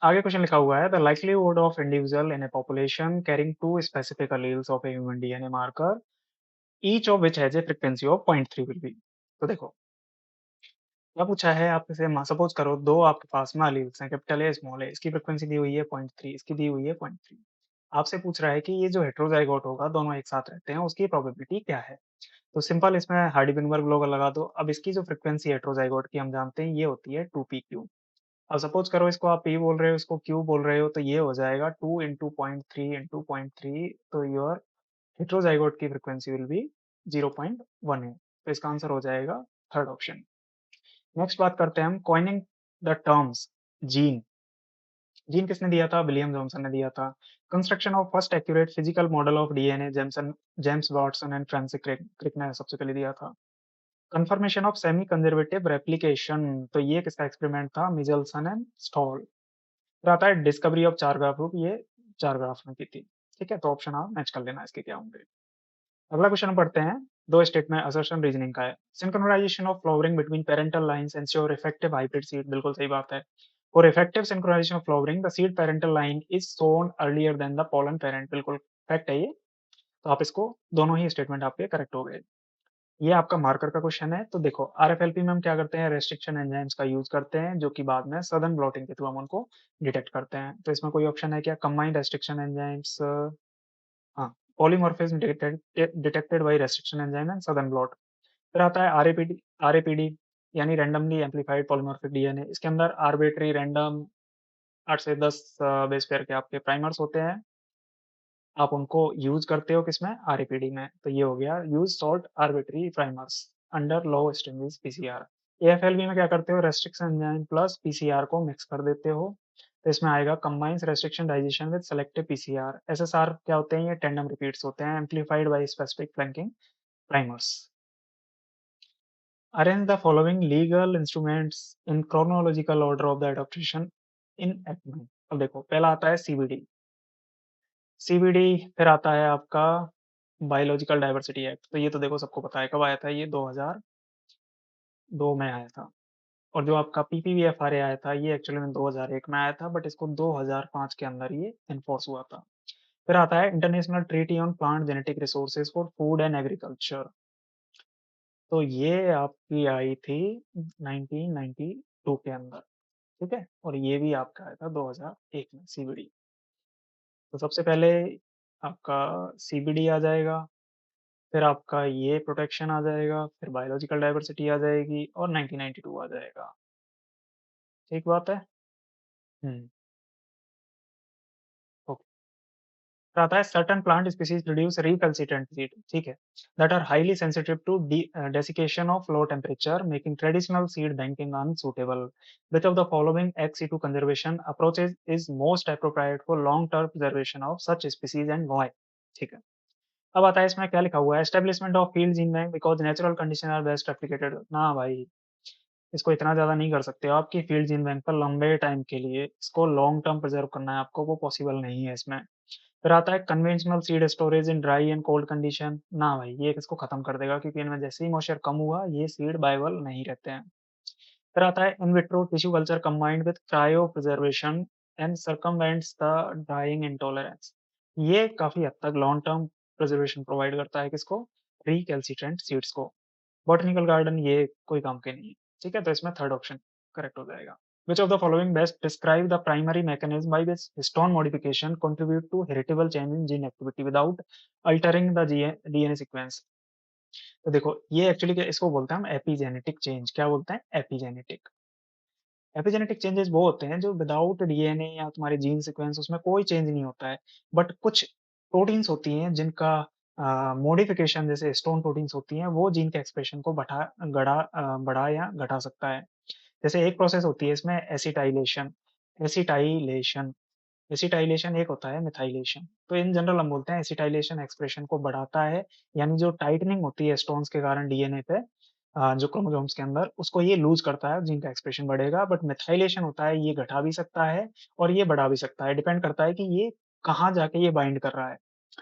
आगे क्वेश्चन लिखा हुआ है the likelihood of individual in a population carrying two specific alleles of a human DNA marker each of which has a frequency of 0.3 will be. तो देखो क्या पूछा है आपसे, सपोज करो दो आपके पास में एलील्स हैं, कैपिटल ए स्मॉल ए, इसकी फ्रीक्वेंसी दी हुई है 0.3, इसकी दी हुई है 0.3। आपसे पूछ रहा है कि ये जो हेटेरोजाइगोट होगा दोनों एक साथ रहते हैं उसकी प्रोबेबिलिटी क्या है। तो सिंपल इसमें हार्डी-वेनबर्ग लॉ लगा दो। अब इसकी जो फ्रीक्वेंसी हेटेरोजाइगोट की हम जानते हैं ये होती है 2pq। अब सपोज करो इसको आप p बोल रहे हो, इसको q बोल रहे हो, तो ये हो जाएगा 2 इंटू 0.3 इंटू 0.3। तो योर हेटेरोजाइगोट की फ्रीक्वेंसी विल बी 0.1 है। तो इसका आंसर हो जाएगा थर्ड ऑप्शन। नेक्स्ट बात करते हैं हम coining the terms gene. Gene किसने दिया था? विलियम जॉनसन ने दिया था। Construction of first accurate physical model of DNA James Watson and Francis Crick ने सबसे पहले दिया था। Confirmation of semi conservative replication, तो ये किसका एक्सपेरिमेंट था? Meselson and Stahl. फिर आता है discovery of Chargaff group, ये चार ग्राफ ने की थी। ठीक है, तो ऑप्शन आप मैच कर लेना इसके क्या होंगे। अगला क्वेश्चन हम पढ़ते हैं, दो स्टेटमेंट असर्शन रीजनिंग का है। Synchronisation of flowering between parental lines ensure effective hybrid seed, बिल्कुल सही बात है। For effective synchronisation of flowering the seed parental line is sown earlier than the pollen parent, बिल्कुल फैक्ट है ये। तो आप इसको, दोनों ही स्टेटमेंट आपके करेक्ट हो गए। ये आपका मार्कर का क्वेश्चन है। तो देखो आरएफएलपी में हम क्या करते हैं, रेस्ट्रिक्शन एंजाइम्स का यूज करते हैं जो कि बाद में सदर्न ब्लॉटिंग के थ्रू हम उनको डिटेक्ट करते हैं। तो इसमें कोई ऑप्शन है क्या? कंबाइंड रेस्ट्रिक्शन एंजाइम्स, हाँ, polymorphism detected by restriction enzyme and southern blot. फिर आता है आरएपीडी यानी रैंडमली एम्पलीफाइड पॉलीमॉर्फिक डीएनए। इसके अंदर आर्बिट्री रैंडम 8 से 10 बेस पेयर के आपके प्राइमर्स होते हैं। आप उनको यूज करते हो किसमें? आरएपीडी में। तो ये हो गया use short arbitrary primers under low stringencies PCR. AFLP में क्या करते हो? रेस्ट्रिक्शन एंजाइम प्लस पीसीआर को मिक्स कर देते हो। तो इसमें आएगा combines restriction digestion with selective PCR. SSR क्या होते हैं? ये टेंडम रिपीट्स होते हैं amplified by specific flanking primers. Arrange the following legal instruments in chronological order of the adaptation in Acme। अब देखो पहला आता है सीबीडी। सीबीडी फिर आता है आपका बायोलॉजिकल डाइवर्सिटी एक्ट। तो ये तो देखो सबको पता है कब आया था, ये 2002 में आया था। और जो आपका पीपीवीएफआरए आया था ये एक्चुअली में 2001 में आया था, बट इसको 2005 के अंदर ये इन्फोर्स हुआ था। फिर आता है international treaty on plant genetic resources for food and agriculture. तो ये आपकी आई थी 1992 के अंदर। ठीक है, और ये भी आपका आया था 2001 में सीबीडी। तो सबसे पहले आपका सीबीडी आ जाएगा, फिर आपका ये प्रोटेक्शन आ जाएगा, फिर बायोलॉजिकल डाइवर्सिटी आ जाएगी और 1992 आ जाएगा। ठीक बात है। हम्म। ओके। फिर आता है certain plant species produce recalcitrant seed, ठीक है, that are highly sensitive to desiccation of low temperature making traditional seed banking unsuitable. Which of the following ex conservation approaches is most appropriate for long term preservation of such species and why. ठीक है, अब आता है इसमें क्या लिखा हुआ है, establishment of field gene bank because natural condition are best replicated. ना भाई, इसको इतना ज़्यादा नहीं कर सकते हो आपकी फील्ड जीन बैंक पर लंबे टाइम के लिए, इसको लॉन्ग टर्म प्रिजर्व करना है आपको, वो पॉसिबल नहीं है इसमें। फिर आता है conventional seed storage in dry and cold condition. ना भाई, ये इसको खत्म कर देगा क्योंकि इनमें जैसे ही मॉइस्चर कम हुआ ये सीड बाइबल नहीं रहते हैं। फिर आता है in vitro tissue culture combined with cryopreservation and circumvents the drying intolerance. ये काफी हद तक लॉन्ग टर्म प्रिजर्वेशन प्रोवाइड करता है किसको? रिकैल्सिट्रेंट सीड्स को। बॉटनिकल गार्डन ये कोई काम के नहीं है। ठीक है, तो इसमें थर्ड ऑप्शन करेक्ट हो जाएगा। Which of the following best describe the primary mechanism by which histone modification contribute to heritable change in gene activity without altering the DNA sequence? तो देखो ये एक्चुअली इसको बोलते हैं हम एपिजेनेटिक चेंज। क्या बोलते हैं? एपिजेनेटिक। एपिजेनेटिक चेंजेस वो होते हैं जो विदाउट डीएनए या तुम्हारे जीन सीक्वेंस उसमें कोई चेंज नहीं होता है, बट कुछ प्रोटीन्स होती हैं जिनका मॉडिफिकेशन जैसे हिस्टोन प्रोटीन्स होती हैं वो जीन के एक्सप्रेशन को बढ़ा या घटा सकता है। जैसे एक प्रोसेस होती है इसमें एसिटाइलेशन। एसिटाइलेशन एसिटाइलेशन एक होता है मिथाइलेशन। तो इन जनरल हम बोलते हैं एसिटाइलेशन एक्सप्रेशन को बढ़ाता है, यानी जो टाइटनिंग होती है स्टोन्स के कारण डीएनए पे जो क्रोमोसोम्स के अंदर उसको ये लूज करता है, जीन का एक्सप्रेशन बढ़ेगा। बट मिथाइलेशन होता है ये घटा भी सकता है और ये बढ़ा भी सकता है, डिपेंड करता है कि ये कहाँ जाके ये बाइंड कर रहा है।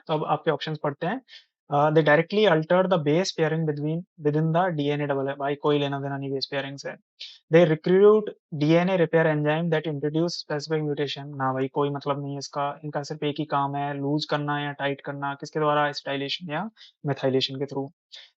तो अब आपके ऑप्शंस पढ़ते हैं। They directly alter the base pairing between within the DNA double है। भाई कोई लेना देना नहीं बेस पेयरिंग से। They recruit DNA repair enzyme that introduce specific mutation. ना भाई कोई मतलब नहीं है इसका, इनका सिर्फ एक ही काम है, लूज करना या टाइट करना, किसके द्वारा, स्टाइलेशन या मेथाइलेशन के through.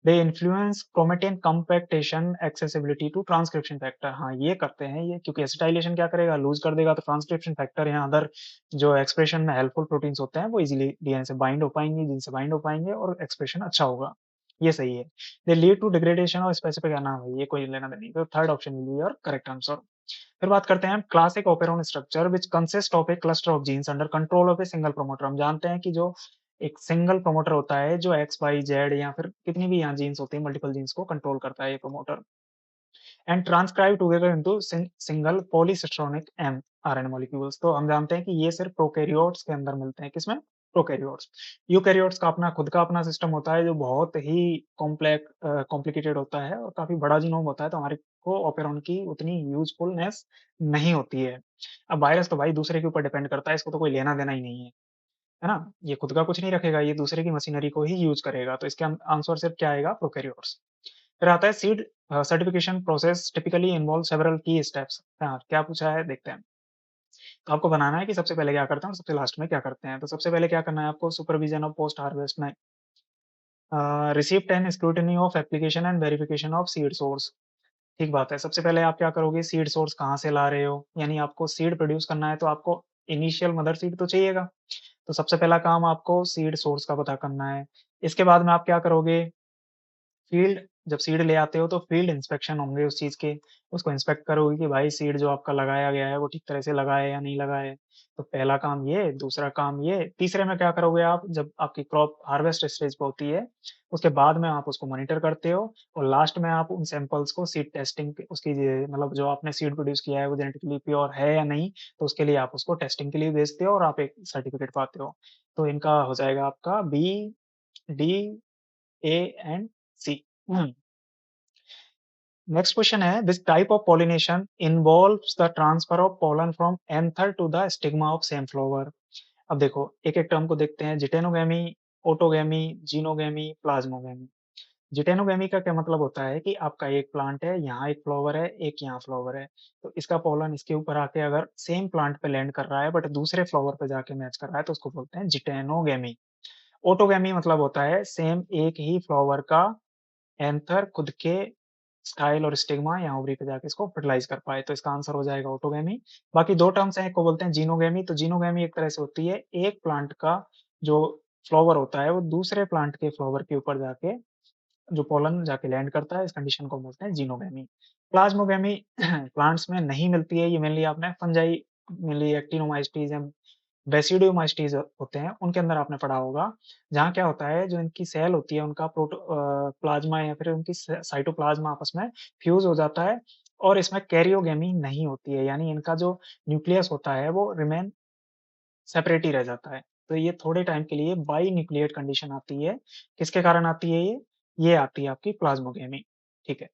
They influence chromatin compaction accessibility to transcription factor. हाँ ये करते हैं ये, क्योंकि एसिटाइलेशन क्या करेगा, लूज कर देगा, तो ट्रांसक्रिप्शन फैक्टर या अदर जो एक्सप्रेशन में हेल्पफुल प्रोटीन्स होते हैं वो इजीली डीएनए से बाइंड हो पाएंगे, जिनसे बाइंड हो पाएंगे और एक्सप्रेशन अच्छा होगा। ये सही है। They lead to degradation of specific, ना भाई ये कोई लेना देना नहीं, तो third option will be your correct answer. फिर बात करते हैं classic operon structure which consist of a cluster of genes under control of a single promoter. हम जानते हैं कि जो एक सिंगल प्रोमोटर होता है जो एक्स वाई जेड या फिर कितनी भी यहाँ जीन्स होती है, मल्टीपल जीन्स को कंट्रोल करता है ये promoter, and transcribe together into single polycistronic mRNA molecules. तो हम जानते हैं कि ये सिर्फ प्रोकैरियोट्स के अंदर मिलते हैं, किसमें, प्रोकैरियोट्स। यूकैरियोट्स का अपना खुद का अपना सिस्टम होता है जो बहुत ही कॉम्प्लिकेटेड होता है और काफी बड़ा जीनोम होता है, तो हमारे को ओपेरॉन की उतनी यूजफुलनेस नहीं होती है। अब वायरस तो भाई दूसरे के ऊपर डिपेंड करता है, इसको तो कोई लेना देना ही नहीं है ना, ये खुद का कुछ नहीं रखेगा, ये दूसरे की मशीनरी को ही यूज करेगा, तो इसका आंसर सिर्फ क्या आएगा, प्रोकैरियोट्स। फिर आता है seed certification process typically involve several की स्टेप्स। हाँ क्या पूछा है देखते हैं। तो आपको बनाना है कि सबसे पहले क्या करते हैं और सबसे लास्ट में क्या करते हैं। तो सबसे पहले क्या करना है आपको, सुपरविजन ऑफ पोस्ट हार्वेस्ट में receipt and scrutiny of application and verification of seed source. ठीक बात है, सबसे पहले आप क्या करोगे, सीड सोर्स कहाँ से ला रहे हो, यानी आपको सीड प्रोड्यूस करना है तो आपको इनिशियल मदर सीड तो चाहिएगा। तो सबसे पहला काम आपको सीड सोर्स का पता करना है। इसके बाद में आप क्या करोगे, फील्ड, जब सीड ले आते हो तो फील्ड इंस्पेक्शन होंगे उस चीज़ के, उसको इंस्पेक्ट करोगे कि भाई सीड जो आपका लगाया गया है वो ठीक तरह से लगा है या नहीं लगा है। तो पहला काम ये, दूसरा काम ये, तीसरे में क्या करोगे आप, जब आपकी क्रॉप हार्वेस्ट स्टेज पे होती है उसके बाद में आप उसको मॉनिटर करते हो, और लास्ट में आप उन सैंपल्स को सीड टेस्टिंग उसकी मतलब जो आपने सीड प्रोड्यूस किया है वो जेनेटिकली प्योर है या नहीं, तो उसके लिए आप उसको टेस्टिंग के लिए भेजते हो और आप एक सर्टिफिकेट पाते हो। तो इनका हो जाएगा आपका B, D, A and C. Next question है, this type of pollination involves the transfer of pollen from anther to the stigma of same flower. अब देखो एक एक टर्म को देखते हैं, geitonogamy, autogamy, xenogamy, plasmogamy. Geitonogamy का क्या मतलब होता है कि आपका एक प्लांट है, यहाँ एक फ्लावर है, एक यहाँ फ्लावर है, तो इसका पॉलन इसके ऊपर आके अगर सेम प्लांट पे लैंड कर रहा है बट दूसरे फ्लावर पे जाके मैच कर रहा है तो उसको बोलते हैं जिटेनोगेमी। ऑटोगेमी मतलब होता है सेम एक ही फ्लावर का एंथर खुद के स्टाइल और स्टिग्मा या ओवरी पे जाके इसको फर्टिलाइज कर पाए, तो इसका आंसर हो जाएगा ऑटोगेमी। बाकी दो टर्म्स हैं, एक को बोलते हैं जीनोगेमी। तो जीनोगेमी एक तरह से होती है एक प्लांट का जो फ्लावर होता है वो दूसरे प्लांट के फ्लावर के ऊपर जाके जो पोलन जाके लैंड करता है, इस कंडीशन को बोलते हैं जीनोगेमी। प्लाज्मोगेमी प्लांट्स में नहीं मिलती है, ये मेनली आपने फंजाई, मेनली एक्टिनोमाइस्टीज या बेसिडियोमाइस्टीज होते हैं उनके अंदर आपने पढ़ा होगा, जहाँ क्या होता है जो इनकी सेल होती है उनका प्लाज्मा या फिर उनकी साइटोप्लाज्मा आपस में फ्यूज हो जाता है, और इसमें कैरियोगेमी नहीं होती है, यानी इनका जो न्यूक्लियस होता है वो रिमेन सेपरेट ही रह जाता है। तो ये थोड़े टाइम के लिए बाई न्यूक्लिएट कंडीशन आती है, किसके कारण आती है ये आती है आपकी प्लाज्मोगेमी। ठीक है।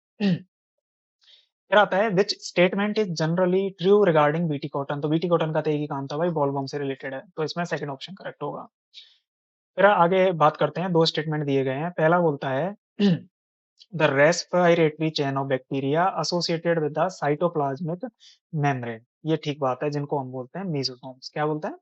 फिर आता है which statement is generally true regarding BT cotton. तो बीटी कॉटन का तो एक ही काम था भाई, बॉल बम से रिलेटेड है, तो इसमें सेकंड ऑप्शन करेक्ट होगा। फिर आगे बात करते हैं, दो स्टेटमेंट दिए गए हैं, पहला बोलता है the respiratory chain of bacteria associated with the cytoplasmic membrane. ये ठीक बात है, जिनको हम बोलते हैं मीजोसोम्स। क्या बोलते हैं,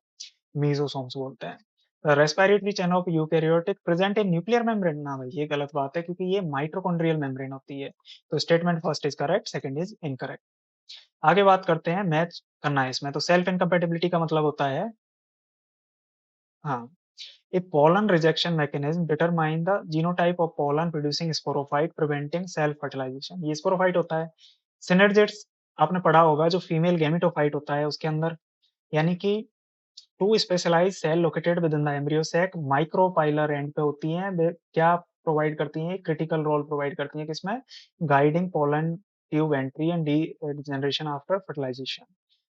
मीजोसोम्स बोलते हैं। Respiratory chain of eukaryotic present in nuclear membrane, ना भाई ये गलत बात है, क्योंकि ये माइटोकॉन्ड्रियल मेम्ब्रेन होती है। तो statement first is correct, second is incorrect. आगे बात करते हैं, मैच करना है इसमें, तो सेल्फ इनकम्पेटिबिलिटी का मतलब होता है, हाँ, a pollen rejection mechanism determine the genotype of pollen producing sporophyte preventing self fertilization। ये स्पोरोफाइट होता है। सिनर्जिड्स आपने पढ़ा होगा, जो फीमेल गैमेटोफाइट होता है उसके अंदर, यानी कि two specialised cell located within the embryo sac micropylar end पे होती हैं, वे क्या प्रोवाइड करती हैं, क्रिटिकल रोल प्रोवाइड करती हैं किसमें, guiding pollen tube entry and degeneration after fertilisation.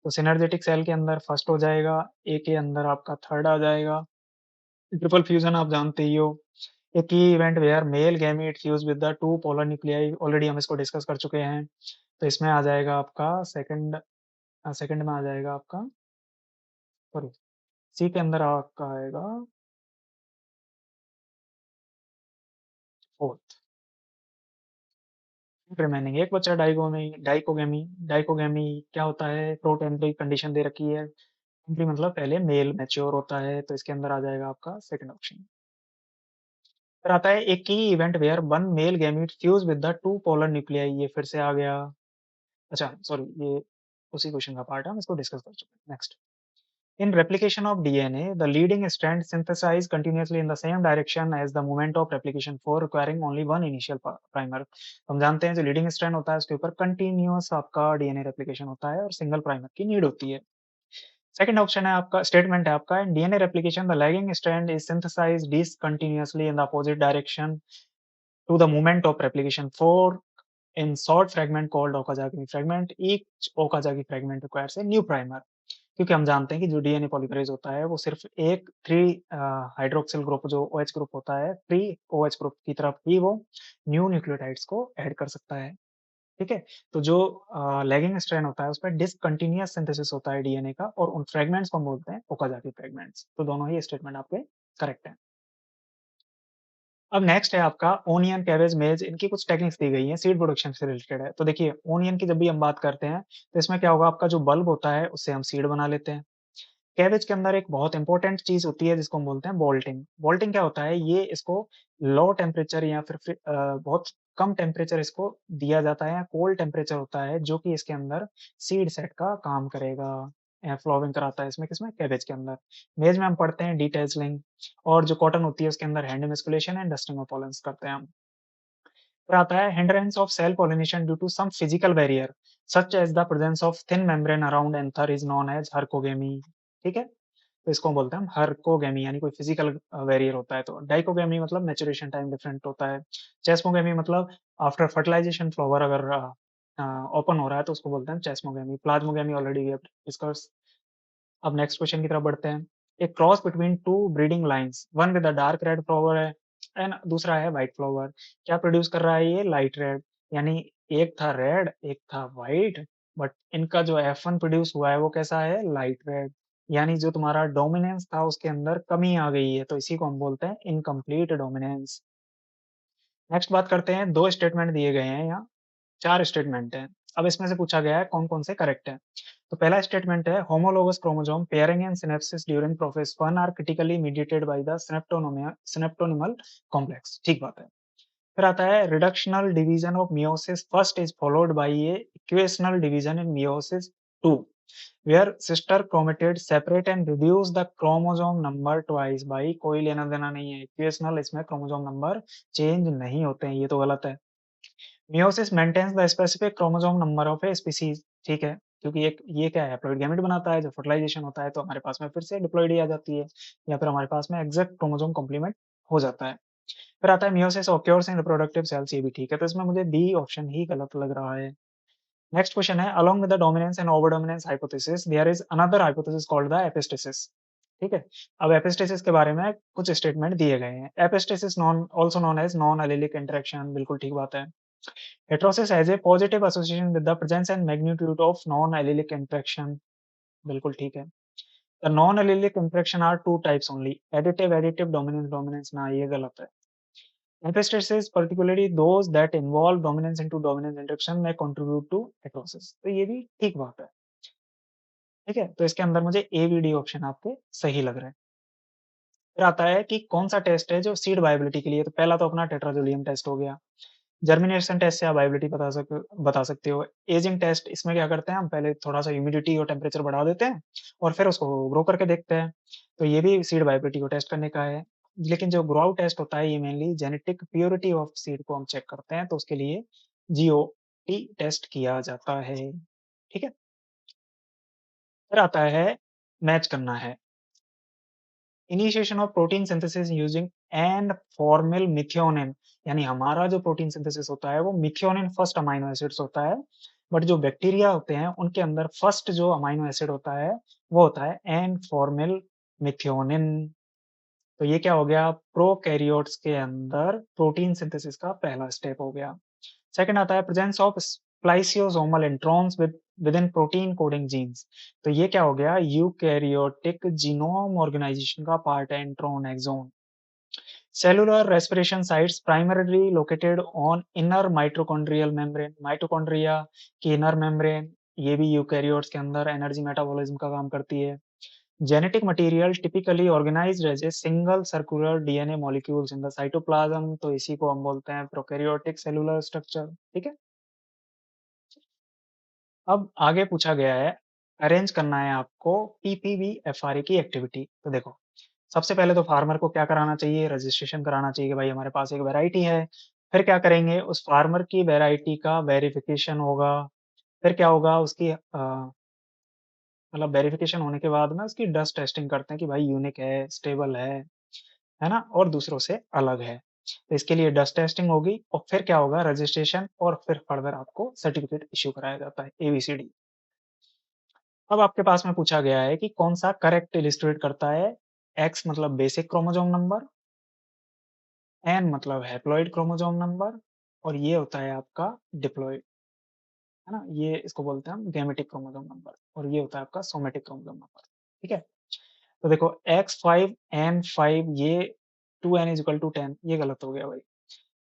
तो सिनर्जेटिक सेल के अंदर फर्स्ट हो जाएगा, ए के अंदर आपका थर्ड आ जाएगा। ट्रिपल फ्यूजन आप जानते ही हो, एक key event where male gamete fuse with the two polar nuclei, already हम इसको डिस्कस कर चुके हैं। तो इसमें आ जाएगा आपका सेकंड, सेकंड में आ जाएगा आपका, सॉरी, सी के अंदर आपका आएगा फोर्थ। रिमेनिंग एक बचा डाइगोमी डाइकोगेमी। डाइकोगेमी क्या होता है? प्रोटेम्परी कंडीशन दे रखी है। टेम्परी मतलब पहले मेल मैच्योर होता है, तो इसके अंदर आ जाएगा आपका सेकंड ऑप्शन। फिर आता है एक key event where one male gamete fuse with the two polar nuclei. ये फिर से आ गया। अच्छा सॉरी, ये उसी क्वेश्चन का पार्ट है, हम इसको डिस्कस कर चुके हैं। Next, in replication of DNA, the leading strand synthesized continuously in the same direction as the moment of replication 4, requiring only one initial primer। हम जानते हैं जो लीडिंग स्ट्रैंड होता है उसके ऊपर कंटिन्यूअस आपका डीएनए रेप्लिकेशन होता है और सिंगल प्राइमर की नीड होती है। सेकंड ऑप्शन है आपका, स्टेटमेंट है आपका, in DNA replication the lagging strand is synthesised discontinuously in the opposite direction to the moment of replication 4 in short fragment called Okazaki fragment। each Okazaki fragment requires a new primer। क्योंकि हम जानते हैं कि जो DNA polymerase होता है वो सिर्फ एक थ्री हाइड्रोक्सिल ग्रुप जो OH ग्रुप होता है, फ्री OH ग्रुप की तरफ ही वो न्यू न्यूक्लियोटाइड्स को ऐड कर सकता है। ठीक है, तो जो लैगिंग स्ट्रैंड होता है उस पर डिसकंटिन्यूअस सिंथेसिस होता है डीएनए का, और उन फ्रेगमेंट्स को हम बोलते हैं ओकाजाकी फ्रेगमेंट्स। तो दोनों ही स्टेटमेंट आपके करेक्ट हैं। अब नेक्स्ट है आपका ओनियन, कैबेज, मेज, इनकी कुछ टेक्निक्स दी गई हैं, सीड प्रोडक्शन से रिलेटेड है। तो देखिए ओनियन की जब भी हम बात करते हैं तो इसमें क्या होगा, आपका जो बल्ब होता है उससे हम सीड बना लेते हैं। कैबेज के अंदर एक बहुत इंपॉर्टेंट चीज होती है जिसको हम बोलते हैं बोल्टिंग। बोल्टिंग क्या होता है, ये इसको लो टेम्परेचर या फिर बहुत कम टेम्परेचर इसको दिया जाता है, या कोल्ड टेम्परेचर होता है जो कि इसके अंदर सीड सेट का काम करेगा, फ्लोविंग कराता है इसमें, किसमें, कैबेज के अंदर। मेज में हम पढ़ते हैं डिटेल्सलिंग, और जो कॉटन होती है उसके अंदर hand emasculation and dusting of pollens करते हैं हम। फिर आता है hindrance of self pollination due to some physical barrier such as the presence of thin membrane around anther is known as herkogamy. ठीक है, तो इसको हम बोलते हैं हम हर्कोगेमी, यानी कोई फिजिकल बैरियर होता है। तो डाइकोगेमी मतलब मैच्योरेशन टाइम डिफरेंट होता है। चेस्मोगेमी मतलब आफ्टर फर्टिलाइजेशन फ्लावर अगर ओपन हो रहा है तो उसको बोलते हैं chasmogamy. Plasmogamy already we have discuss. अब नेक्स्ट क्वेश्चन की तरफ बढ़ते हैं। एक cross between two breeding lines, one with a dark red flower है एंड दूसरा है व्हाइट फ्लावर। क्या प्रोड्यूस कर रहा है ये? Light red. यानी एक था रेड एक था व्हाइट, बट इनका जो F1 प्रोड्यूस हुआ है वो कैसा है? Light red. यानी जो तुम्हारा डोमिनेंस था उसके अंदर कमी आ गई है, तो इसी को हम बोलते हैं इनकम्प्लीट डोमिनेंस। नेक्स्ट बात करते हैं, दो स्टेटमेंट दिए गए हैं यहाँ, चार स्टेटमेंट हैं। अब इसमें से पूछा गया है कौन कौन से करेक्ट है। तो पहला स्टेटमेंट है homologous chromosome pairing and synapsis during prophase 1 are critically mediated by the synaptonemal complex. ठीक बात है। फिर आता है reductional division of meiosis first is followed by a equational division in meiosis 2 where sister chromatids separate and reduce the chromosome number twice। भाई कोई लेना देना नहीं है इक्वेशनल, इसमें क्रोमोसोम नंबर चेंज नहीं होते हैं, ये तो गलत है। Meiosis maintains the specific chromosome number of a species. ठीक है, क्योंकि एक ये क्या है, हैप्लॉइड गैमेट बनाता है, जब फर्टिलाइजेशन होता है तो हमारे पास में फिर से डिप्लॉइड आ जाती है, या फिर हमारे पास में एग्जैक्ट क्रोमोसोम कॉम्प्लीमेंट हो जाता है। फिर आता है मियोसिस ऑक्योर्स इन रिप्रोडक्टिव सेल्स। ये भी ठीक है, तो इसमें मुझे बी ऑप्शन ही गलत लग रहा है। नेक्स्ट क्वेश्चन है along with the dominance and over dominance hypothesis there is another hypothesis called the epistasis. ठीक है, अब एपिस्टेसिस के बारे में कुछ स्टेटमेंट दिए गए हैं। Epistasis non also known as non allelic interaction, बिल्कुल ठीक बात है। Heterosis has a positive association with the presence and magnitude of non allelic interaction, बिल्कुल ठीक है। The non allelic interaction are two types only, additive additive, dominance dominance, ना ये गलत है। Epistasis, particularly those that involve dominance into dominance interaction, may contribute to heterosis। तो ये भी ठीक बात है। ठीक है, तो इसके अंदर मुझे ए बी डी ऑप्शन आपके सही लग रहा है। फिर आता है कि कौन सा टेस्ट है जो सीड वायबिलिटी के लिए, तो पहला तो अपना टेट्राजोलियम टेस्ट हो गया। जर्मिनेशन टेस्ट से आप वायबिलिटी बता सकते हो। एजिंग टेस्ट, इसमें क्या करते हैं हम पहले थोड़ा सा ह्यूमिडिटी और टेम्परेचर बढ़ा देते हैं और फिर उसको ग्रो करके देखते हैं, तो ये भी सीड वायबिलिटी को टेस्ट करने का है। लेकिन जो ग्रो आउट टेस्ट होता है ये mainly genetic purity of seed को हम चेक करते हैं, तो उसके लिए जीओटी टेस्ट किया जाता है। ठीक है, फिर आता है मैच करना है। Initiation of protein synthesis using and formal methionine, यानी हमारा जो प्रोटीन सिंथेसिस होता है वो मिथियोनिन फर्स्ट अमाइनो एसिड्स होता है, बट जो बैक्टीरिया होते हैं उनके अंदर फर्स्ट जो अमाइनो एसिड होता है वो होता है एन फॉर्मल मिथियोनिन। तो ये क्या हो गया, प्रोकैरियोट्स के अंदर प्रोटीन सिंथेसिस का पहला स्टेप हो गया। सेकंड आता है presence of spliceosomal introns within protein coding genes. तो ये क्या हो गया, यूकैरियोटिक जीनोम ऑर्गेनाइजेशन का पार्ट है intron exon. Cellular respiration sites primarily located on inner mitochondrial membrane, mitochondria की इनर मेम्ब्रेन, ये भी यूकैरियोट्स के अंदर एनर्जी मेटाबॉलिज्म का काम करती है। Genetic material typically organised as a single circular DNA molecules in the cytoplasm, तो इसी को हम बोलते हैं प्रोकैरियोटिक सेलुलर स्ट्रक्चर। ठीक है। अब आगे पूछा गया है, अरेंज करना है आपको पीपीवी-एफआरए की एक्टिविटी। तो देखो, सबसे पहले तो फार्मर को क्या कराना चाहिए, रजिस्ट्रेशन कराना चाहिए कि भाई हमारे पास एक वैरायटी है। फिर क्या करेंगे, उस फार्मर की वैरायटी का वेरिफिकेशन होगा। फिर क्या होगा, उसकी मतलब वेरिफिकेशन होने के बाद ना उसकी डस्ट टेस्टिंग करते हैं कि भाई यूनिक है, स्टेबल है ना, और दूसरों से अलग है। तो इसके लिए डस्ट टेस्टिंग होगी और फिर क्या होगा, रजिस्ट्रेशन, और फिर फर्दर आपको सर्टिफिकेट इश्यू कराया जाता है, एबीसीडी। अब आपके पास में पूछा गया है कि कौन सा करेक्ट इलिस्ट्रेट करता है। एक्स मतलब बेसिक क्रोमोसोम नंबर, एन मतलब हैप्लॉइड क्रोमोसोम नंबर, और ये होता है आपका डिप्लॉइड, है ना, ये इसको बोलते हैं हम गैमेटिक क्रोमोसोम नंबर, और ये होता है आपका सोमेटिक क्रोमोसोम नंबर। ठीक है। तो देखो, X5 N5, ये 2n इज इक्वल टू 10, ये गलत हो गया भाई।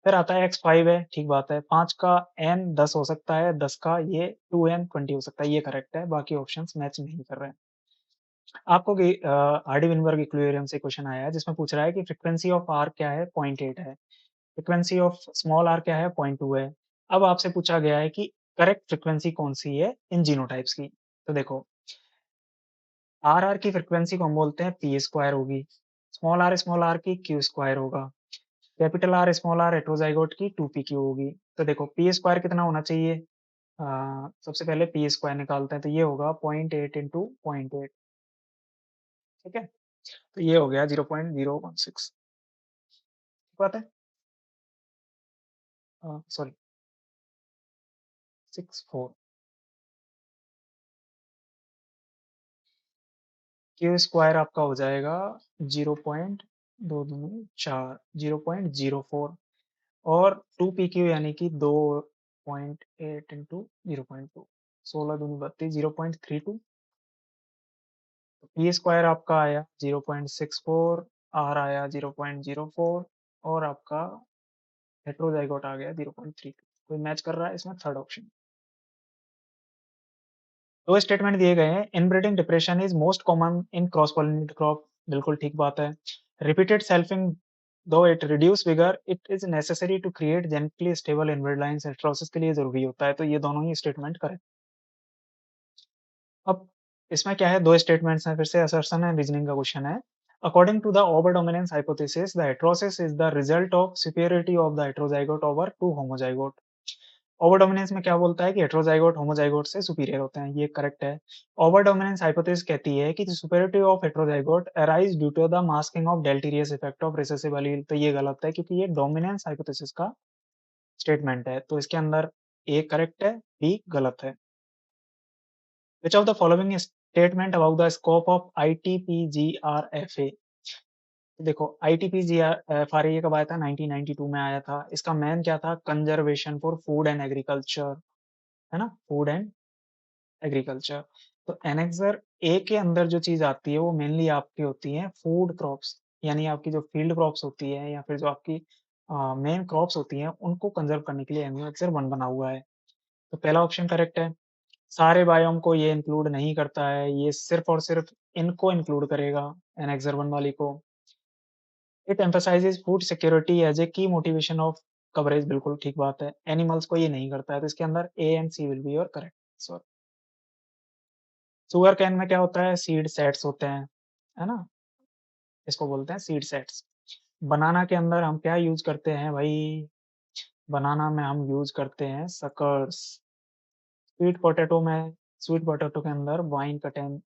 फिर आता है X5 है, ठीक बात है, 5 का n 10 हो सकता है, 10 का ये 2n 20 हो सकता है, ये करेक्ट है, बाकी ऑप्शंस मैच नहीं कर रहे हैं। आपको हार्डी विनबर्ग इक्विलिब्रियम से क्वेश्चन आया है जिसमें पूछ रहा है कि फ्रीक्वेंसी ऑफ आर क्या है, 0.8 है। फ्रीक्वेंसी ऑफ स्मॉल आर क्या है, 0.2 है। अब आपसे पूछा गया है कि करेक्ट फ्रीक्वेंसी कौन सी है इन जीनोटाइप्स की। तो देखो, आर आर की फ्रीक्वेंसी को हम बोलते हैं पी स्क्वायर होगी, स्मॉल आर की क्यू स्क्वायर होगा, capital r small r heterozygote की 2pq होगी। तो देखो, पी स्क्वायर कितना होना चाहिए, सबसे पहले पी स्क्वायर निकालते हैं, तो ये होगा 0.8 इंटू 0.8। ठीक है। तो ये हो गया 0.016। बात है, सॉरी, 64। क्यू स्क्वायर आपका हो जाएगा 0.224, 0.04, और 2pq यानी कि 2.8 इंटू 0.2, 16 दूनी 32, 0.32। पी स्क्वायर आपका आया 0.64, आर आया 0.04, और आपका हेट्रोजाइगोट आ गया 0.32। कोई मैच कर रहा है इसमें, थर्ड ऑप्शन। दो स्टेटमेंट दिए गए हैं, inbreeding depression is most common in cross pollinated crop, बिल्कुल ठीक बात है। Repeated selfing though it reduce vigour, it is necessary to create genetically stable inbred lines, heterosis के लिए जरूरी होता है, तो ये दोनों ही स्टेटमेंट करेक्ट। अब इसमें क्या है, दो स्टेटमेंट्स हैं, फिर से असर्शन है, रीजनिंग का क्वेश्चन है। According to the over dominance hypothesis, the heterosis is the result of superiority of the heterozygote over two homozygote. Over dominance में क्या बोलता है कि हेटेरोजाइगोट होमोजाइगोट से सुपीरियर होते हैं, ये करेक्ट है। ओवर डोमिनेंस हाइपोथेसिस कहती है कि superiority of heterozygote arise due to the masking of deleterious effect of recessive allele, तो ये गलत है क्योंकि ये डोमिनेंस हाइपोथेसिस का स्टेटमेंट है, तो इसके अंदर ए करेक्ट है, बी गलत है। Which of the following statement about the scope of ITPGRFA? देखो, ITPGRFA ये कब आया था, 1992 में आया था। इसका मेन क्या था, conservation for food and agriculture, है ना, फूड एंड एग्रीकल्चर। तो एनेक्सर ए के अंदर जो चीज आती है वो मेनली आपकी होती है फूड क्रॉप्स, यानी आपकी जो फील्ड क्रॉप्स होती है या फिर जो आपकी मेन क्रॉप्स होती हैं उनको कंजर्व करने के लिए एनेक्सर वन बना हुआ है। तो पहला ऑप्शन करेक्ट है। सारे बायोम को ये इंक्लूड नहीं करता है, ये सिर्फ और सिर्फ इनको इंक्लूड करेगा, एनेक्सर वन वाली को। It emphasises food security as a key motivation of coverage, बिल्कुल ठीक बात है, एनिमल्स को ये नहीं करता है, तो इसके अंदर A and C will be your correct answer. Sugarcane में क्या होता है, सीड सेट्स होते हैं, है ना, इसको बोलते हैं सीड सेट्स। बनाना के अंदर हम क्या यूज करते हैं भाई, बनाना में हम यूज करते हैं सकर्स। स्वीट पोटैटो में, स्वीट पोटैटो के अंदर वाइन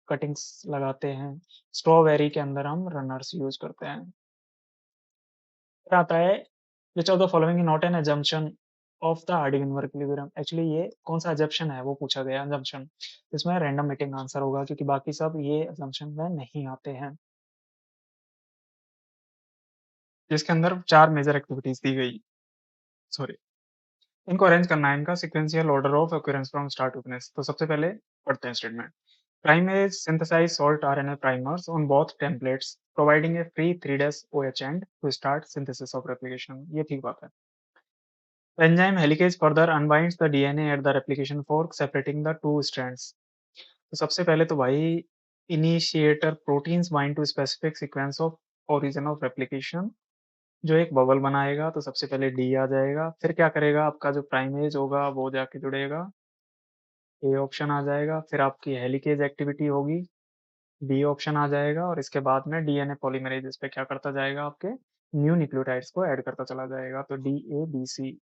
कटिंग्स लगाते हैं। स्ट्रॉबेरी के अंदर हम रनर्स यूज करते हैं। फिर आता है, which of the following not an assumption of the Hardy Weinberg equilibrium, actually ये कौन सा एजम्पशन है वो पूछा गया, एजम्पशन। इसमें रैंडम मीटिंग आंसर होगा क्योंकि बाकी सब ये एजम्पशन में नहीं आते हैं। जिसके अंदर चार मेजर एक्टिविटीज दी गई, सॉरी, इनको अरेंज करना है, इनका sequential order of occurrence from start to finish. तो सबसे पहले पढ़ते हैं statement. Primase synthesize salt RNA primers on both templates, providing a free 3 days OH end to start synthesis of replication. ये ठीक बात है. Enzyme helicase further unbinds the DNA at the replication fork, separating the two strands. तो सबसे पहले तो भाई initiator proteins bind to specific sequence of origin of replication, जो एक बबल बनाएगा. तो सबसे पहले डी आ जाएगा, फिर क्या करेगा, आपका जो प्राइमेज होगा वो जाके जुड़ेगा, ए ऑप्शन आ जाएगा, फिर आपकी हेलिकेज एक्टिविटी होगी, बी ऑप्शन आ जाएगा, और इसके बाद में डीएनए पॉलीमरेज इस पे क्या करता जाएगा, आपके न्यू न्यूक्लियोटाइड्स को ऐड करता चला जाएगा. तो डी ए बी सी.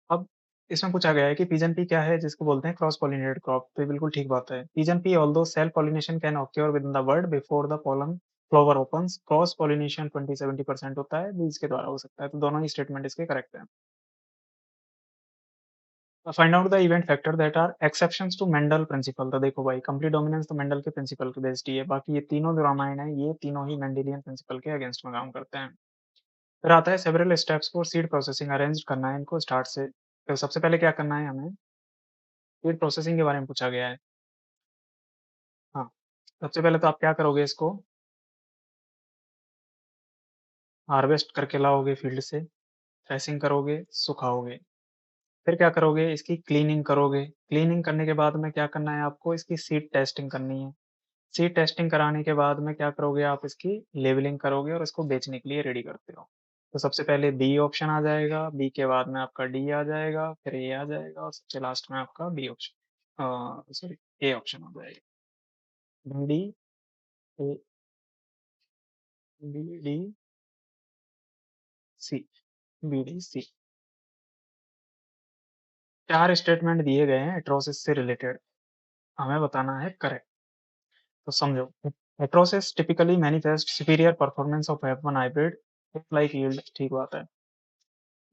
अब इसमें पूछा गया है कि पिजन पी क्या है, जिसको बोलते हैं क्रॉस पॉलिनेटेड क्रॉप. तो ये बिल्कुल ठीक बात है. Pigeon P although self pollination can occur with in the bird before the pollen flower opens, cross pollination 20-70% होता है, बीज के द्वारा हो सकता है. तो दोनों ही स्टेटमेंट इसके करेक्ट है. Find out the event factor that are exceptions to Mendel principle. तो देखो भाई, कंप्लीट डोमिनेंस तो मेंडल के प्रिंसिपल के बेस्ड ही है. बाकी ये तीनों जो रामायण है, ये तीनों ही मेंडेलियन प्रिंसिपल के अगेंस्ट में काम करते हैं. फिर आता है several steps for seed processing, arrange करना है इनको स्टार्ट से. तो सबसे पहले क्या करना है हमें, सीड प्रोसेसिंग के बारे में पूछा गया है. हाँ, सबसे पहले तो आप क्या करोगे, इसको हार्वेस्ट करके लाओगे फील्ड से, थ्रेसिंग करोगे, सुखाओगे. फिर क्या करोगे, इसकी क्लीनिंग करोगे. क्लीनिंग करने के बाद में क्या करना है आपको, इसकी सीड टेस्टिंग करनी है. सीड टेस्टिंग कराने के बाद में क्या करोगे, आप इसकी लेबलिंग करोगे और इसको बेचने के लिए रेडी करते हो. तो सबसे पहले बी ऑप्शन आ जाएगा, बी के बाद में आपका डी आ जाएगा, फिर ए आ जाएगा, और सबसे लास्ट में आपका B option, sorry, A option आ जाएगा. B D A, B D C, B D C. 4 statement दिए गए हैं एट्रोसिस से रिलेटेड, हमें बताना है करेक्ट. तो समझो, heterosis typically manifest superior performance of F1 hybrid like yield. ठीक बात है.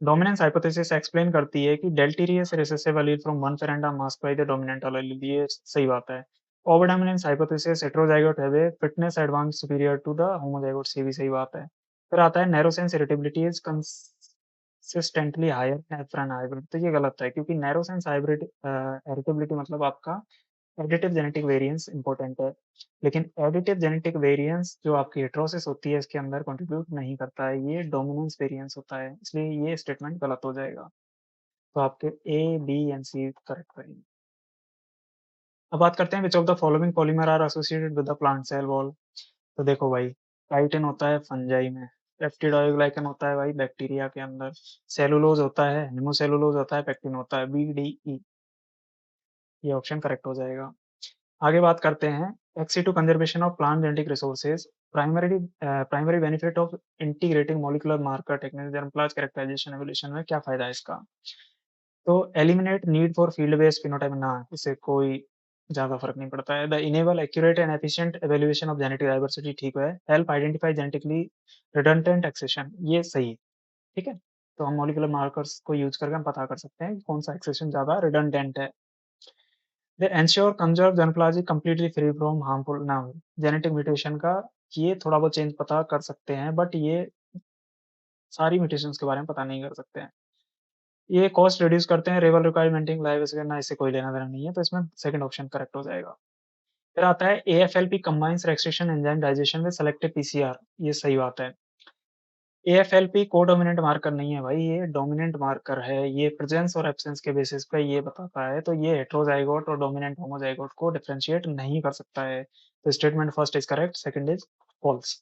डोमिनेंस हाइपोथेसिस एक्सप्लेन करती है कि deleterious recessive allele from one parent are masked by the dominant allele. ये सही बात है. Overdominance hypothesis heterozygote have a fitness advance superior to the homozygote. ये भी सही बात है. फिर आता है narrow sense heritability is consistently higher in F1 hybrid. तो ये गलत है, क्योंकि नैरो सेंस हाइब्रिड इरिटेबिलिटी मतलब आपका एडिटिव जेनेटिक वेरिएंस इंपॉर्टेंट है, लेकिन एडिटिव जेनेटिक वेरिएंस जो आपकी हेटेरोसिस होती है इसके अंदर कंट्रीब्यूट नहीं करता है, ये डोमिनेंस वेरिएंस होता है. इसलिए ये स्टेटमेंट गलत हो जाएगा. तो आपके A B and C correct रहेंगे. अब बात करते हैं which of the following polymer are associated with the plant cell wall. तो देखो भाई, काइटिन होता है फंजाई में, पेप्टिडोग्लाइकन होता है भाई बैक्टीरिया के अंदर, सेलुलोज होता है, हेमोसेलुलोज होता है, पेक्टिन होता है. बी डी ई, ये ऑप्शन करेक्ट हो जाएगा. आगे बात करते हैं ex situ conservation of plant genetic resources. Primary benefit of integrating molecular marker technique germplasm characterization evolution में क्या फायदा है इसका. तो eliminate need for field based phenotype, ना, इससे कोई ज्यादा फर्क नहीं पड़ता है. The enable accurate and efficient evaluation of genetic diversity, ठीक है. Help identify genetically redundant accession, ये सही है. ठीक है. तो हम मॉलिक्यूलर मार्कर्स को यूज करके हम पता कर सकते हैं कि कौन सा एक्सेशन ज्यादा रिडंडेंट है. They ensure conserve जनोप्लाजी completely free from harmful. ना जेनेटिक म्यूटेशन का ये थोड़ा बहुत चेंज पता कर सकते हैं, बट ये सारी म्यूटेशंस के बारे में पता नहीं कर सकते हैं. ये कॉस्ट रिड्यूस करते हैं, रेवल रिक्वायरमेंटिंग लाइव ना, इससे कोई लेना देना नहीं है. तो इसमें सेकंड ऑप्शन करेक्ट हो जाएगा. फिर आता है AFLP combines restriction enzyme digestion with selective PCR. ये सही बात है. AFLP कोडोमिनेंट मार्कर नहीं है भाई, ये डोमिनेंट मार्कर है. ये प्रेजेंस और एब्सेंस के बेसिस पे ये बताता है. तो ये हेटेरोजाइगोट और डोमिनेंट होमोजाइगोट को डिफरेंशिएट नहीं कर सकता है. तो statement first is correct, second is false.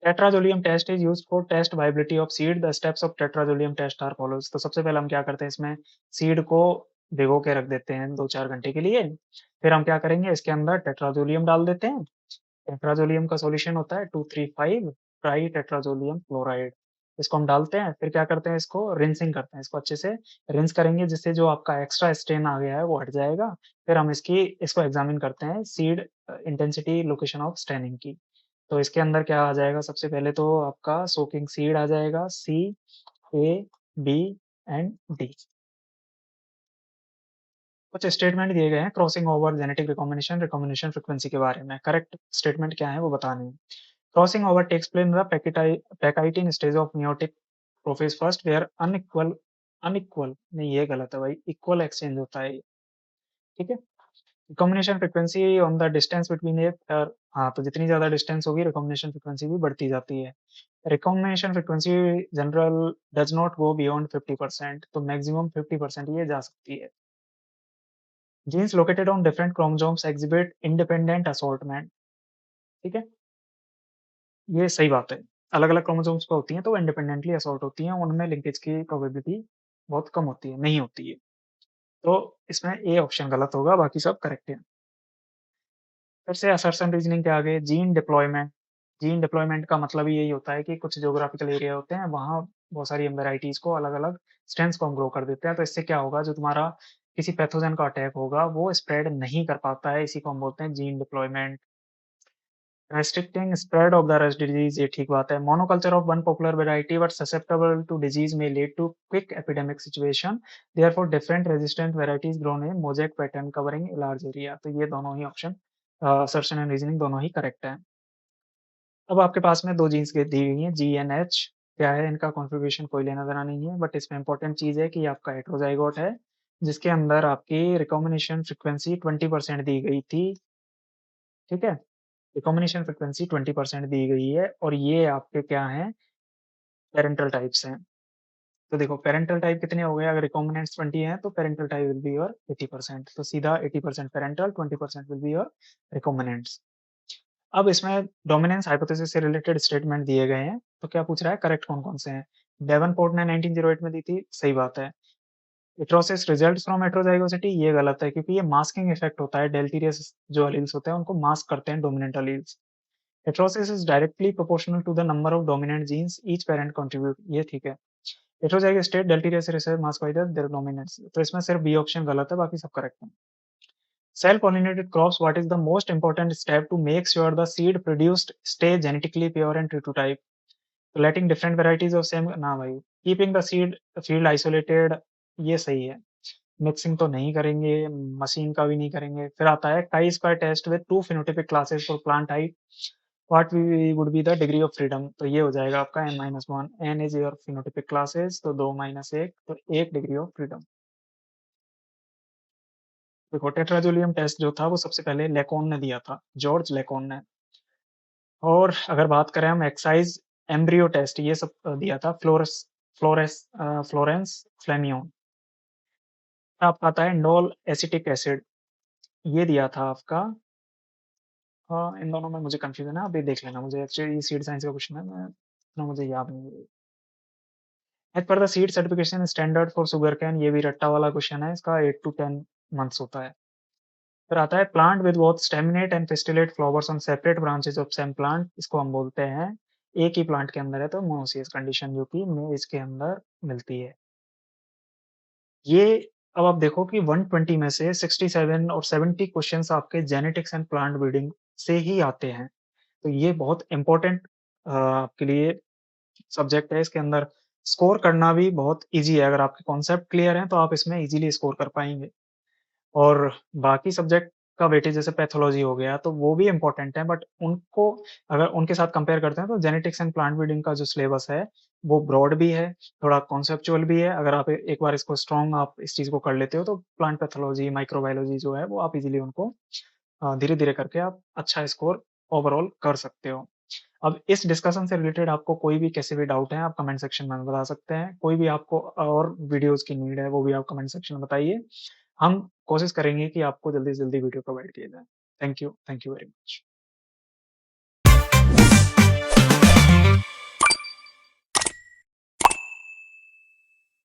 Tetrazolium test is used for test viability of seed. The steps of tetrazolium test are follows. तो सबसे पहले हम क्या करते हैं, इसमें सीड को भिगो के रख देते हैं 2-4 घंटे के लिए. फिर हम क्या करेंगे, इसके अंदर टेट्राजोलियम डाल देते हैं. टेट्राजोलियम का सॉल्यूशन होता है 235 ट्राई टेट्राजोलियम क्लोराइड. इसको हम डालते हैं, फिर क्या करते हैं, इसको रिंसिंग करते हैं. इसको अच्छे से रिंस करेंगे, जिससे जो आपका एक्स्ट्रा स्टेन आ गया है वो हट जाएगा. फिर हम इसको एग्जामिन करते हैं seed intensity location of staining की. तो इसके अंदर क्या आ जाएगा, सबसे पहले तो आपका सोकिंग सीड आ जाएगा, सी, ए, बी एंड डी. कुछ स्टेटमेंट दिए गए हैं crossing over genetic recombination frequency के बारे में. करेक्ट स्टेटमेंट क्या है वो बताने हैं. Crossing over takes place in the pachytene stage of meiotic prophase first where unequal, unequal नहीं, ये गलत है भाई, इक्वल एक्सचेंज होता है. ठीक है. Recombination frequency on the distance between A हाँ, तो जितनी ज़्यादा डिस्टेंस होगी रिकॉम्बिनेशन फ्रीक्वेंसी भी बढ़ती जाती है। Recombination frequency general does not go beyond 50%, तो मैक्सिमम 50% ये जा सकती है। Genes located on different chromosomes exhibit independent assortment, ठीक है? ये सही बात है। अलग-अलग क्रोमोसोम्स पे होती हैं, तो वो इंडिपेंडेंटली असॉर्ट होती हैं, उनमें लिंकेज की प्रोबेबिलिटी बहुत कम होती है, नहीं होती है। तो इसमें ए ऑप्शन गलत होगा, बाकी सब करेक्ट है। फिर से असर्शन रीजनिंग के आगे जीन डिप्लॉयमेंट। जीन डिप्लॉयमेंट का मतलब ही यही होता है कि कुछ ज्योग्राफिकल एरिया होते हैं, वहाँ बहुत सारी हम वैराइटीज़ को अलग-अलग स्ट्रेंथ्स को हम ग्रो कर देते हैं। तो इससे क्या होगा, जो तुम्हारा किसी पैथोजन का अटैक होगा, वो स्प्रेड नहीं कर पाता है, इसी को हम बोलते हैं gene deployment. Restricting spread of the rust disease, ये ठीक बात है। Monoculture of one popular variety but susceptible to disease में lead to quick epidemic situation, therefore different resistant varieties grown in mosaic pattern covering a large area. तो ये दोनों ही option assertion and reasoning दोनों ही करेक्ट है। अब आपके पास में 2 जीन्स दी हुई हैं जीएनएच, क्या है इनका कॉन्फ़िगरेशन कोई लेना-देना नहीं है, बट इसमें इम्पोर्टेंट चीज़ है कि ये आपका हेटेरोज़ाइगोट है, जिसके अंदर आपकी रिकॉम्बिनेशन फ्रीक्वेंसी 20% दी गई थी, ठीक है? रिकॉम्बिनेशन फ्रीक्वेंसी 20% दी गई है और ये आपके क्या हैं, पैरेंटल टाइप्स हैं। तो देखो पैरेंटल टाइप कितने हो गए, अगर रिकॉम्बिनेंट्स 20 हैं तो parental type will be your 80%, तो सीधा 80% parental, 20% will be your recombinants. अब इसमें डोमिनेंस हाइपोथेसिस से रिलेटेड स्टेटमेंट दिए गए हैं, तो क्या पूछ रहा है करेक्ट कौन-कौन से हैं? डेवनपोर्ट ने 1908 में दी थी, सही बात है। हेटेरोसिस रिजल्ट्स फ्रॉम हेटेरोजाइगोसिटी, ये गलत है क्योंकि ये मास्किंग इफेक्ट होता है, डेलेटेरियस जो एलील्स होते हैं उनको मास्क करते हैं dominant alleles. Heterosis is directly proportional to the number of dominant genes each parent contribute, ये ठीक है। Heterozygous state deleterious recessive masked by their dominants, तो इसमें सिर्फ बी ऑप्शन गलत है, बाकी सब करेक्ट है। Cell pollinated crops, what is the most important step to make sure the seed produced stay genetically pure and true to type? So letting different varieties of same, ना भाई। Keeping the seed field isolated, ये सही है। Mixing तो नहीं करेंगे, machine का भी नहीं करेंगे। फिर आता है chi square test with two phenotypic classes for plant type, what would be the degree of freedom, तो ये हो जाएगा आपका n-1, n is your phenotypic classes, तो 2 माइनस 1, तो 1 डिग्री ऑफ फ्रीडम। देखो टेट्राजोलियम टेस्ट जो था वो सबसे पहले लेकॉन ने दिया था, जॉर्ज लेकॉन ने। और अगर बात करें हम एक्साइज एम्ब्रियो टेस्ट, ये सब दिया था फ्लोरेंस फ्लेमियोन। आपका आता है इंडोल एसिटिक एसिड, ये दिया था आपका इन दोनों में मुझे कंफ्यूजन है, अभी देख लेना, मुझे एक्चुअली सीड साइंस का क्वेश्चन है, मैं इतना मुझे याद नहीं है। As per the seed certification standard for sugar cane, ये भी रट्टा वाला क्वेश्चन है, इसका 8 टू 10 मंथ्स होता है। फिर आता है plant with both staminate and pistillate flowers on separate branches of same plant, इसको हम बोलते हैं एक ही प्लांट के अंदर है तो मोनोसियस कंडीशन, जो कि मेज के अंदर मिलती है। ये अब आप देखो कि 120 में से 67 और 70 क्वेश्चंस आपके जेनेटिक्स एंड प्लांट ब्रीडिंग से ही आते हैं। तो ये बहुत इम्पोर्टेंट आपके लिए सब्जेक्ट है, इसके अंदर स्कोर करना भी बहुत ईज़ी है, अगर आपके कॉन्सेप्ट क्लियर हैं, तो आप इसमें ईज़िली स्कोर कर पाएँगे। और बाकी सब्जेक्ट का वेटेज जैसे पैथोलॉजी हो गया, तो वो भी इम्पोर्टेंट है, बट उनको अगर उनके साथ कंपेयर करते हैं, तो जेनेटिक्स एंड प्लांट ब्रीडिंग का जो सिलेबस है, वो ब्रॉड भी है, थोड़ा कॉन्सेप्चुअल भी है। अगर आप एक बार इसको स्ट्रॉन्ग आप इस चीज़ को कर लेते हो, तो प्लांट पैथोलॉजी, माइक्रोबायोलॉजी जो है, वो आप ईज़िली उनको धीरे-धीरे करके आप अच्छा स्कोर ओवरऑल कर सकते हो। अब इस डिस्कशन से रिलेटेड आपको कोई भी कैसे भी डाउट है, आप कमेंट सेक्शन में बता सकते हैं। कोई भी आपको और वीडियोज़ की नीड है, वो भी आप कमेंट सेक्शन में बताइए। हम कोशिश करेंगे कि आपको जल्दी से जल्दी वीडियो प्रोवाइड किया जाए। Thank you very much.